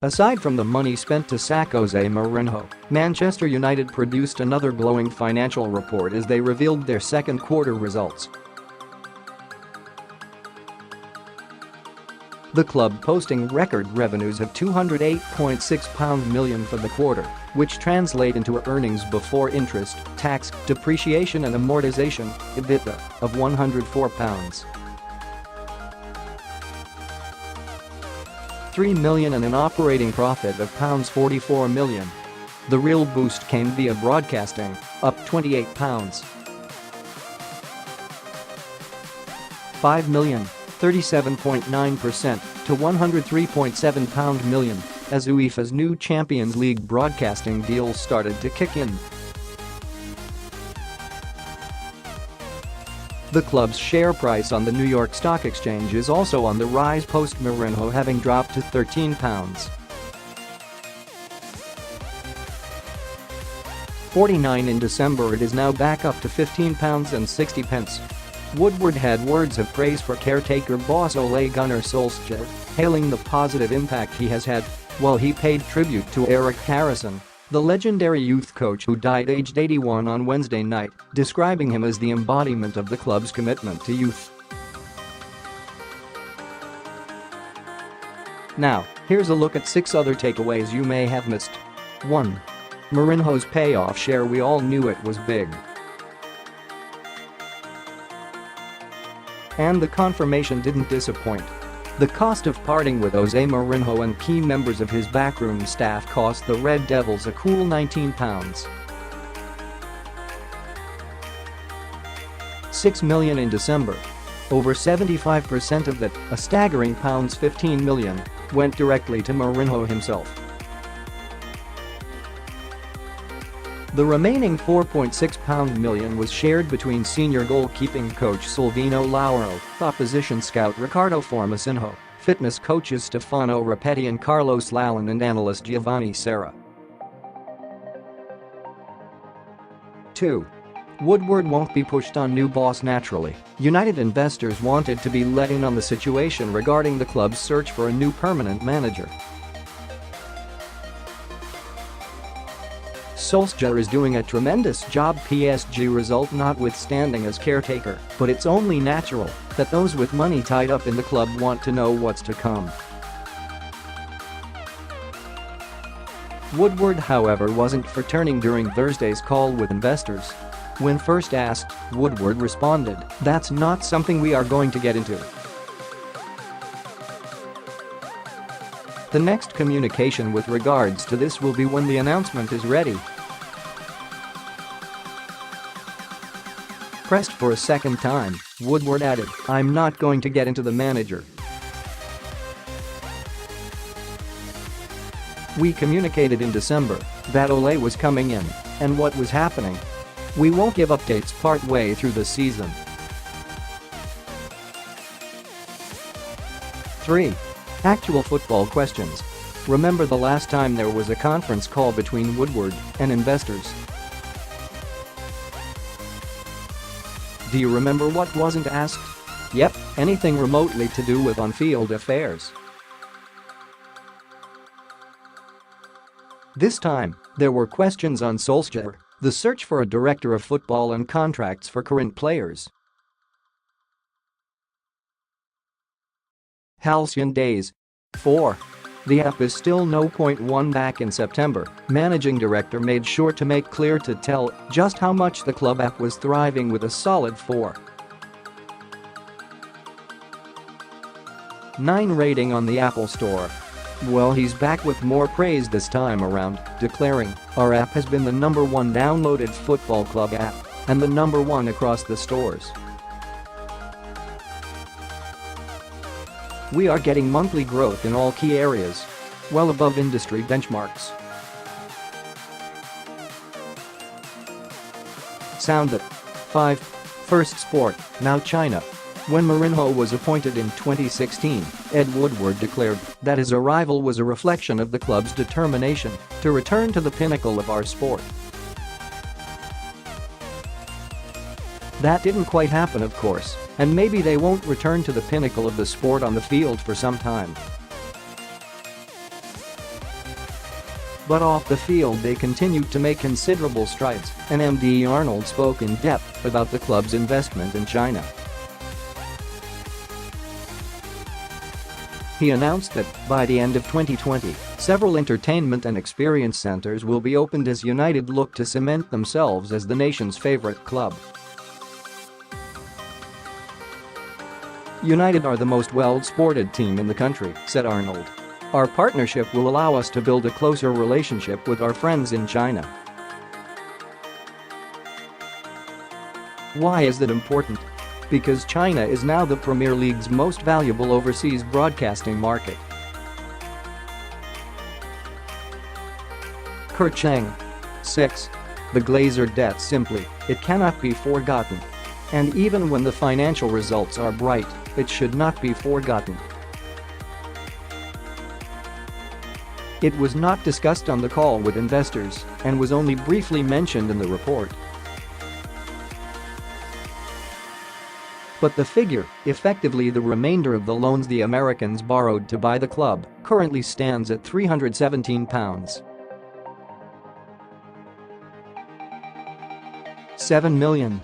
Aside from the money spent to sack Jose Mourinho, Manchester United produced another glowing financial report as they revealed their second quarter results. The club posting record revenues of £208.6 million for the quarter, which translate into earnings before interest, tax, depreciation and amortization (EBITDA) of £104. 3 million and an operating profit of £44 million. The real boost came via broadcasting, up £28. £5 million, 37.9% to £103.7 million, as UEFA's new Champions League broadcasting deals started to kick in. The club's share price on the New York Stock Exchange is also on the rise post-Mourinho having dropped to £13. £49 in December. It is now back up to £15.60. Woodward had words of praise for caretaker boss Ole Gunnar Solskjaer, hailing the positive impact he has had, while he paid tribute to Eric Harrison, the legendary youth coach who died aged 81 on Wednesday night, describing him as the embodiment of the club's commitment to youth. Now, here's a look at 6 other takeaways you may have missed. 1. Mourinho's payoff share. We all knew it was big. And the confirmation didn't disappoint. The cost of parting with Jose Mourinho and key members of his backroom staff cost the Red Devils a cool £19. £6 million in December. Over 75% of that, a staggering £15 million, went directly to Mourinho himself. The remaining £4.6 million was shared between senior goalkeeping coach Silvino Lauro, opposition scout Ricardo Formasinho, fitness coaches Stefano Rapetti and Carlos Lallan and analyst Giovanni Serra. 2. Woodward won't be pushed on new boss naturally. United investors wanted to be let in on the situation regarding the club's search for a new permanent manager. Solskjaer is doing a tremendous job, PSG result notwithstanding, as caretaker, but it's only natural that those with money tied up in the club want to know what's to come. Woodward, however, wasn't for turning during Thursday's call with investors. When first asked, Woodward responded, "That's not something we are going to get into." The next communication with regards to this will be when the announcement is ready. Pressed for a second time, Woodward added, "I'm not going to get into the manager. We communicated in December that Ole was coming in and what was happening. We won't give updates part way through the season." 3. Actual football questions. Remember the last time there was a conference call between Woodward and investors? Do you remember what wasn't asked? Yep, anything remotely to do with on-field affairs. This time, there were questions on Solskjaer, the search for a director of football and contracts for current players. Halcyon days. 4. The app is still no .1 back in September. Managing director made sure to make clear to tell just how much the club app was thriving with a solid 4.9 rating on the Apple Store. Well, he's back with more praise this time around, declaring, "Our app has been the #1 downloaded football club app and the #1 across the stores. We are getting monthly growth in all key areas, well above industry benchmarks." Sound that. 5. First sport, now China. When Mourinho was appointed in 2016, Ed Woodward declared that his arrival was a reflection of the club's determination to return to the pinnacle of our sport. That didn't quite happen, of course, and maybe they won't return to the pinnacle of the sport on the field for some time. But off the field they continued to make considerable strides, and MD Arnold spoke in depth about the club's investment in China. He announced that, by the end of 2020, several entertainment and experience centers will be opened as United look to cement themselves as the nation's favorite club. United are the most well-sported team in the country, said Arnold. Our partnership will allow us to build a closer relationship with our friends in China. Why is that important? Because China is now the Premier League's most valuable overseas broadcasting market. Kurt Chang. 6. The Glazer debt simply, it cannot be forgotten. And even when the financial results are bright, it should not be forgotten. It was not discussed on the call with investors and was only briefly mentioned in the report. But the figure, effectively the remainder of the loans the Americans borrowed to buy the club, currently stands at £317.7 million.